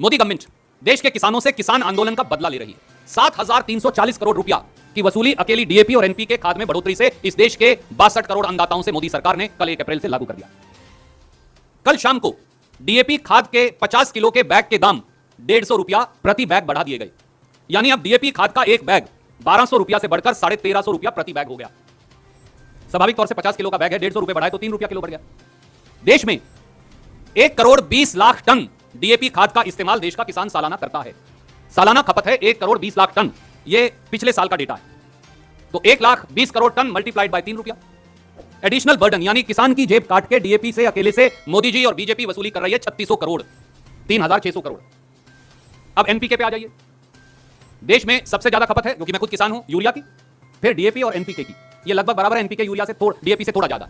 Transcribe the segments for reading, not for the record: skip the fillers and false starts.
Modi government देश के किसानों से किसान आंदोलन का बदला ले रही है। 7,340 करोड़ रुपया की वसूली अकेली डीएपी और एनपीके खाद में बढ़ोतरी से इस देश के 62 करोड़ अन्नदाताओं से मोदी सरकार ने कल 1 अप्रैल से लागू कर दिया। कल शाम को डीएपी खाद के 50 किलो के बैग के दाम 150 रुपया प्रति बैग बढ़ा दिए गए। यानी अब डीएपी खाद का एक बैग 1200 रुपया से बढ़कर 1350 रुपया प्रति बैग हो गया। स्वाभाविक तौर से 50 किलो का बैग है, 150 रुपए बढ़ाए तो 3 रुपया किलो बढ़ गया। देश में 1 करोड़ 20 लाख टन डीएपी खाद का इस्तेमाल देश का किसान सालाना करता है। सालाना खपत है 1 करोड़ 20 लाख टन, यह पिछले साल का डेटा है। तो 1 lakh 20 crore ton multiplied by 3 रुपया। एडिशनल बर्डन यानी किसान की जेब काट के डीएपी से अकेले से मोदी जी और बीजेपी वसूली कर रही है 3600 करोड़, 3600 करोड़। अब एनपीके पे आ जाइए। देश में सबसे ज्यादा खपत है, क्योंकि मैं खुद किसान हूं, यूरिया की, फिर डीएपी और एनपीके की। ये लगभग बराबर है, एनपीके यूरिया से डीएपी से थोड़ा ज्यादा।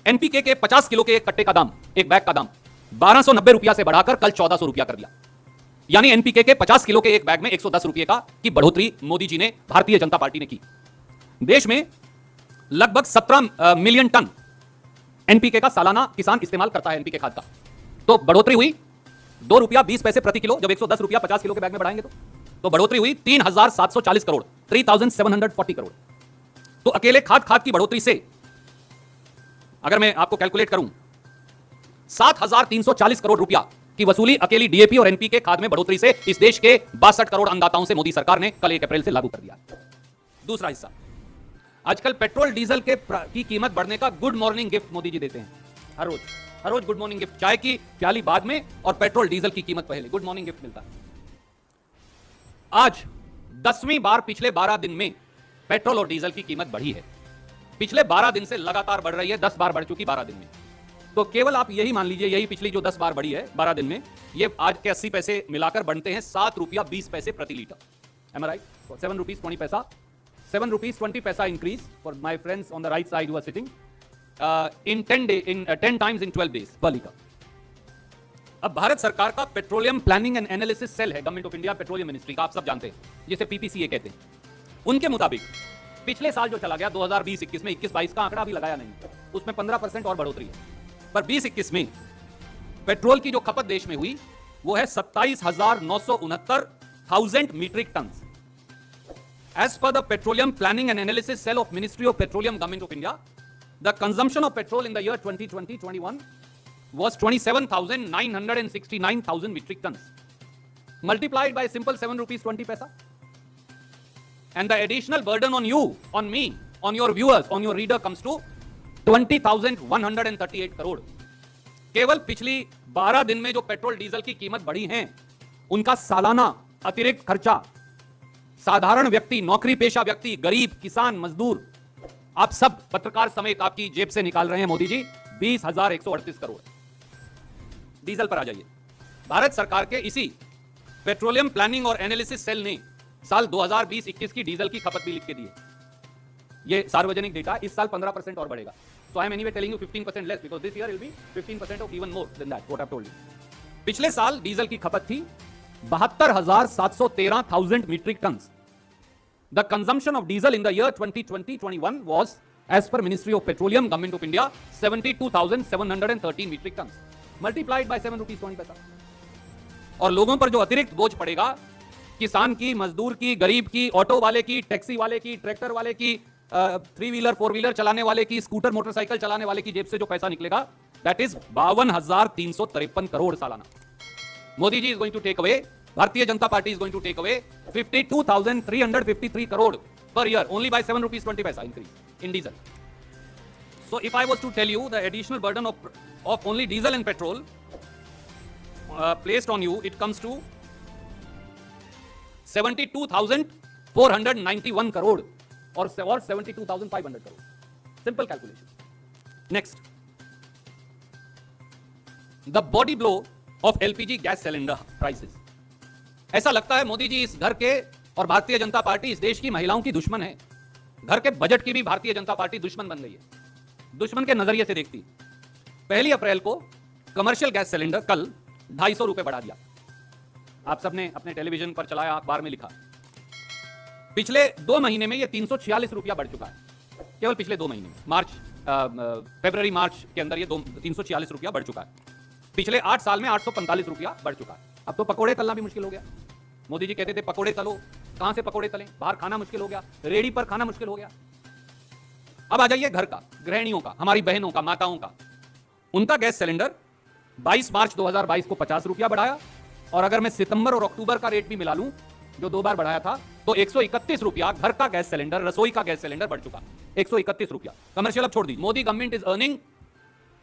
एनपीके के 50 किलो के एक कट्टे का दाम, एक बैग का दाम 1290 रुपया से बढ़ाकर कल 1400 रुपया कर दिया। यानी एनपीके के 50 किलो के एक बैग में 110 रुपये की बढ़ोतरी मोदी जी ने, भारतीय जनता पार्टी ने की। देश में लगभग 17 मिलियन टन एनपीके का सालाना किसान इस्तेमाल करता है, एनपीके खाद का। तो बढ़ोतरी हुई 2 रुपया 20 पैसे प्रति किलो, जब 110 रुपया 50 किलो के बैग में बढ़ाएंगे तो बढ़ोतरी हुई 3740 करोड़, 3740 करोड़। तो अकेले खाद की बढ़ोतरी से अगर मैं आपको कैलकुलेट करूं, 7,340 करोड़ रुपया की वसूली अकेली डीएपी और एनपीके खाद में बढ़ोतरी से इस देश के 62 करोड़ अन्नदाताओं से मोदी सरकार ने कल 1 अप्रैल से लागू कर दिया। दूसरा हिस्सा, आजकल पेट्रोल डीजल की कीमत बढ़ने का good morning gift Modi ji देते हैं। हर रोज गुड मॉर्निंग गिफ्ट, चाय की प्याली बाद में और पेट्रोल डीजल की कीमत पहले, गुड मॉर्निंग गिफ्ट मिलता है। आज 10वीं बार पिछले 12 दिन में पेट्रोल और डीजल की कीमत बढ़ी है। पिछले 12 दिन से लगातार बढ़ रही है, 10 बार बढ़ चुकी 12 दिन में। तो केवल आप यही मान लीजिए, यही पिछली जो 10 बार बढ़ी है 12 दिन में, ये आज के 80 पैसे मिलाकर बनते हैं 7 रुपया 20 पैसे प्रति litre. Am I right? 7 rupees 20 पैसा, 7 रुपीज 20 पैसा increase for my friends on the right side who are sitting in 10 times in 12 days per litre. अब भारत सरकार का petroleum planning and analysis cell है, government of India petroleum ministry का, आप सब जानते हैं, जिसे पीपीसीए कहते हैं। उनके मुताबिक पिछले साल जो चला गया 2020-21 में, 21-22 का आंकड़ा भी लगाया नहीं, उसमें 15% और बढ़ोतरी है। पर 20-21 में पेट्रोल की जो खपत देश में हुई वो है 27,969,000 metric ton. As per the petroleum planning and analysis cell of ministry of petroleum government of India, the consumption of petrol in the year 2020-21 was 27,969,000 metric tons, multiplied by simple 7 rupees 20 paisa. And the additional burden on you, on me, on your viewers, on your reader comes to 20,138 crore. केवल पिछली 12 दिन में जो petrol diesel की कीमत बढ़ी है, उनका सालाना अतिरिक्त खर्चा साधारण व्यक्ति, नौकरी पेशा व्यक्ति, गरीब, किसान, मजदूर, आप सब पत्रकार समेत आपकी जेब से निकाल रहे हैं मोदी जी 20,138 करोड़। डीजल पर आ जाइए। भारत सरकार के इसी पेट्रोलियम प्लानिंग और एनालिसिस सेल ने साल 2020-21 की डीजल की खपत भी लिख के दी है। ये सार्वजनिक डेटा, इस साल 15% और बढ़ेगा। So I am anyway telling you 15% less because this year will be 15% or even more than that what I've told you. पिछले साल डीजल की खपत थी 72,713,000 metric tons. The consumption of diesel in the year 2020-21 was, as per Ministry of Petroleum, Government of India, 72,713 metric tons. Multiplied by 7 rupees 20 पैसा। और लोगों पर जो अतिरिक्त बोझ पड़ेगा, किसान की, मजदूर की, गरीब की, ऑटो वाले की, टैक्सी वाले की, ट्रैक्टर वाले की, 3 व्हीलर 4 व्हीलर चलाने वाले की, स्कूटर मोटरसाइकिल चलाने वाले की जेब से जो पैसा निकलेगा, दैट इज 52,353 करोड़ सालाना। Modi ji is going to take away, Bharatiya Janata Party is going to take away 52,353 crore per year only by 7 rupees 20 पैसा increase in diesel. So if I was to tell you the additional burden of only diesel and petrol placed on you, it comes to 72,491 crore or 72,500 crore. Simple calculation. Next, the body blow of LPG gas cylinder prices. ऐसा लगता है मोदी जी इस घर के और भारतीय Janata party इस देश की महिलाओं की दुश्मन है। घर के बजट की भी भारतीय जनता पार्टी दुश्मन बन गई है, दुश्मन के नजरिए से देखती। 1 अप्रैल को कमर्शियल गैस सिलेंडर कल 250 रुपए बढ़ा दिया। आप सबने अपने टेलीविजन पर चलाया, अखबार में लिखा। पिछले 2 महीने में यह 346 रुपया बढ़ चुका है, केवल पिछले 2 महीने में, फरवरी मार्च के अंदर यह 346 रुपया बढ़ चुका है। पिछले 8 साल में 845 रुपया बढ़ चुका है। अब तो पकोड़े तलना भी मुश्किल हो गया। मोदी जी कहते थे पकोड़े तलो, कहां से पकोड़े तलें, बाहर खाना मुश्किल हो गया, रेडी पर खाना मुश्किल हो गया। अब आ जाइए घर का, गृहिणियों का, हमारी बहनों का, माताओं का। उनका गैस सिलेंडर 22 मार्च 2022 को 50 रुपया बढ़ाया, और अगर मैं सितंबर और अक्टूबर का रेट भी मिला लूं, जो 2 बार बढ़ाया था, तो 131 रुपया घर का गैस सिलेंडर, रसोई का गैस सिलेंडर बढ़ चुका। 131 रुपया। कमर्शियल अब छोड़ दी। Modi government is earning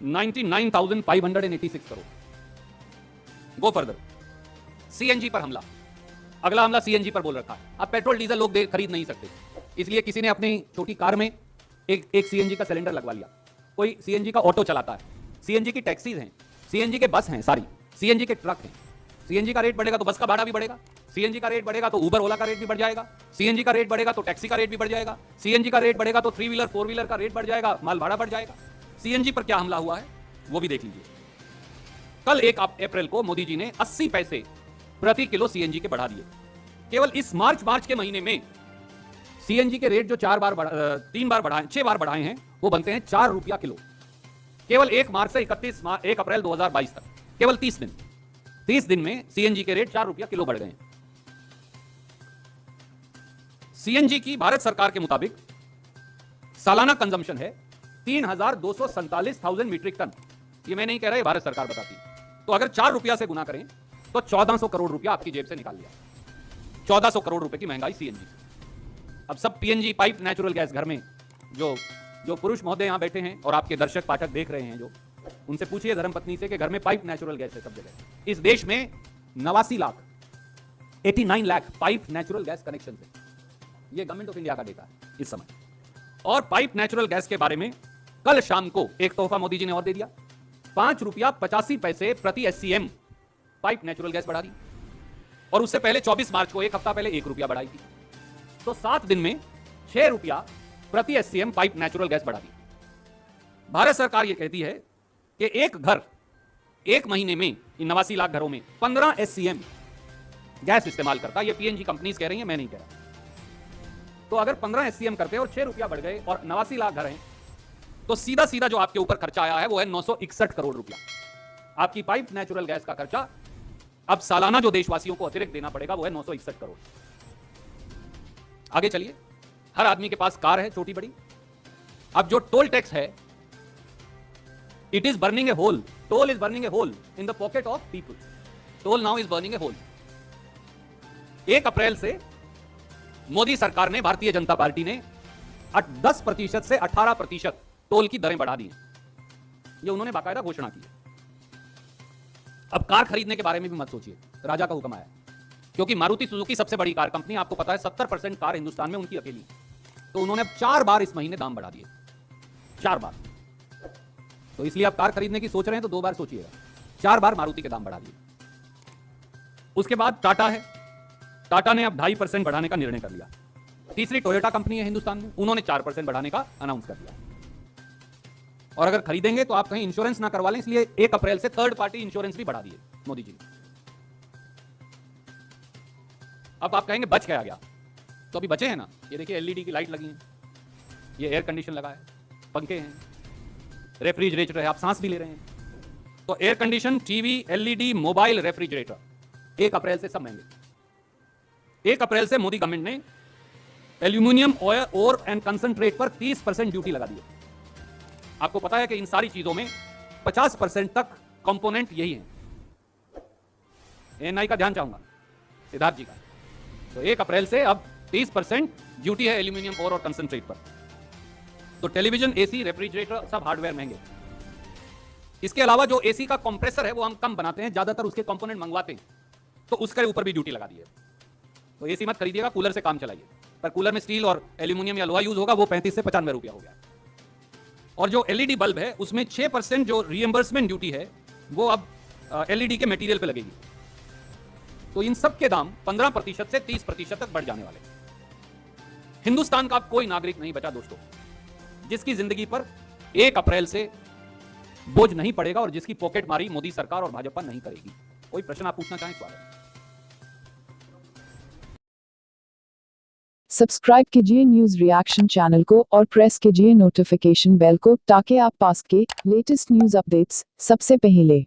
99,586 crore. Go further. CNG पर हमला, अगला हमला सीएनजी पर बोल रखा है। अब पेट्रोल डीजल लोग खरीद नहीं सकते, इसलिए किसी ने अपनी छोटी कार में एक सीएनजी का सिलेंडर लगवा लिया। कोई सीएनजी का ऑटो चलाता है, सीएनजी की टैक्सीज हैं, सीएनजी के बस हैं, सारी सीएनजी के ट्रक हैं। सीएनजी का रेट बढ़ेगा तो बस का भाड़ा भी बढ़ेगा, सीएनजी का रेट बढ़ेगा तो उबर ओला का रेट भी बढ़ जाएगा, सीएनजी का रेट बढ़ेगा तो टैक्सी का रेट भी बढ़ जाएगा, सीएनजी का रेट बढ़ेगा तो 3 व्हीलर 4 व्हीलर का रेट बढ़ जाएगा, माल भाड़ा बढ़ जाएगा। सीएनजी पर क्या हमला हुआ है वो भी देख लीजिए। कल 1 अप्रैल को मोदी जी ने 80 पैसे प्रति किलो सीएनजी के बढ़ा दिए। केवल इस मार्च के महीने में सीएनजी के रेट जो 6 बार बढ़ाए हैं, वो बनते हैं 4 रुपया किलो। केवल 1 मार्च से 1 अप्रैल 2022 तक, केवल 30 दिन में सीएनजी के रेट 4 रुपया किलो बढ़ गए। सीएनजी की भारत सरकार के मुताबिक सालाना कंजम्पशन है 3,247,000 मीट्रिक टन। ये मैं नहीं कह रहा, भारत सरकार बताती। तो अगर 4 रुपया से गुना करें तो 1400 करोड़ रुपया आपकी जेब से निकाल लिया। 1400 करोड़ रुपए की महंगाई सीएनजी। अब सब पीएनजी पाइप नेचुरल गैस घर में, जो पुरुष महोदय यहां बैठे हैं और आपके दर्शक पाठक देख रहे हैं, जो उनसे पूछिए धर्मपत्नी से कि घर में पाइप नेचुरल गैस है सब जगह। इस देश में 89 lakh 89 lakh pipe natural gas connection है। ये गवर्नमेंट ऑफ इंडिया का डेटा है इस समय। और पाइप नेचुरल गैस के बारे में कल शाम को एक तोहफा मोदी जी ने और दे दिया। 5 रुपया 85 पैसे प्रति SCM पाइप नेचुरल गैस बढ़ा दी। और उससे पहले 24 मार्च को, एक हफ्ता पहले, 1 रुपया बढ़ाई थी। तो 7 दिन में 6 रुपया प्रति SCM पाइप नेचुरल गैस बढ़ा दी। भारत सरकार यह कहती है कि एक घर एक महीने में, इन 89 लाख घरों में 15 SCM गैस इस्तेमाल करता। ये पीएनजी कंपनीज कह रही है, मैं नहीं कह रहा। तो अगर 15 SCM करते और 6 रुपया बढ़ गए और 89 लाख घर हैं, तो सीधा सीधा जो आपके ऊपर खर्चा आया है वो है 961 करोड़ रुपया। आपकी पाइप नेचुरल गैस का खर्चा अब सालाना जो देशवासियों को अतिरिक्त देना पड़ेगा वो है 961 करोड़। आगे चलिए। हर आदमी के पास कार है, छोटी बड़ी। अब जो टोल टैक्स है, it is burning a hole, toll is burning a hole in the pocket of people. Toll now is burning a hole. 1 April से मोदी सरकार ने, भारतीय जनता पार्टी ने 10% से 18% टोल की दरें बढ़ा दी हैं। ये उन्होंने बाकायदा घोषणा की है। अब कार खरीदने के बारे में भी मत सोचिए, राजा का हुक्म आया। क्योंकि मारुति सुजुकी सबसे बड़ी कार कंपनी, आपको पता है 70% कार हिंदुस्तान में उनकी अकेली। तो उन्होंने अब 4 बार इस महीने दाम बढ़ा दिए, 4 बार। तो इसलिए आप कार खरीदने की सोच रहे हैं तो 2 बार सोचिएगा। 4 बार मारुति के दाम बढ़ा दिए। उसके बाद टाटा है। टाटा ने अब 2.5% बढ़ाने का निर्णय कर लिया। तीसरी टोयोटा कंपनी है हिंदुस्तान में, उन्होंने 4% बढ़ाने का अनाउंस कर दिया। और अगर खरीदेंगे तो आप कहीं इंश्योरेंस ना करवा लें, इसलिए 1 अप्रैल से थर्ड पार्टी इंश्योरेंस भी बढ़ा दिए मोदी जी ने। अब आप कहेंगे बच क्या गया, तो अभी बचे हैं ना। ये देखिए एलईडी की लाइट लगी है, ये एयर कंडीशन लगा है, पंखे हैं, रेफ्रिजरेटर है, आप सांस भी ले रहे हैं। तो air condition, TV, LED, mobile, refrigerator 1 April से सब महंगे। 1 अप्रैल से मोदी गवर्नमेंट ने एल्यूमिनियम, ओर एंड कंसंट्रेट पर 30% ड्यूटी लगा दी है। आपको पता है कि इन सारी चीजों में 50% तक कंपोनेंट यही है। एएनआई का ध्यान चाहूंगा, सिद्धार्थ जी का। तो 1 अप्रैल से अब 30% ड्यूटी है एल्यूमिनियम ओर और कंसंट्रेट पर। तो टेलीविजन, एसी, रेफ्रिजरेटर सब हार्डवेयर महंगे। इसके अलावा जो एसी का कंप्रेसर है वो हम कम बनाते हैं, ज्यादातर उसके कंपोनेंट मंगवाते हैं, तो उसके ऊपर भी ड्यूटी लगा दी है। तो एसी मत खरीदिएगा, कूलर से काम चलाइए। पर कूलर में स्टील और एल्यूमिनियम या लोहा यूज होगा, वो 35 से 95 रुपया हो गया। और जो एलईडी बल्ब है उसमें 6% जो रीएंबर्समेंट ड्यूटी है वो अब एलईडी के मटेरियल पे लगेगी। तो इन सब के दाम 15% से 30% तक बढ़ जाने वाले। हिंदुस्तान का कोई नागरिक नहीं बचा दोस्तों जिसकी जिंदगी पर 1 अप्रैल से बोझ नहीं पड़ेगा और जिसकी पॉकेट मारी मोदी सरकार और भाजपा नहीं करेगी। कोई प्रश्न आप पूछना चाहें? स्वागत। सब्सक्राइब कीजिए न्यूज रिएक्शन चैनल को और प्रेस कीजिए नोटिफिकेशन बेल को ताकि आप पास के लेटेस्ट न्यूज अपडेट्स सबसे पहले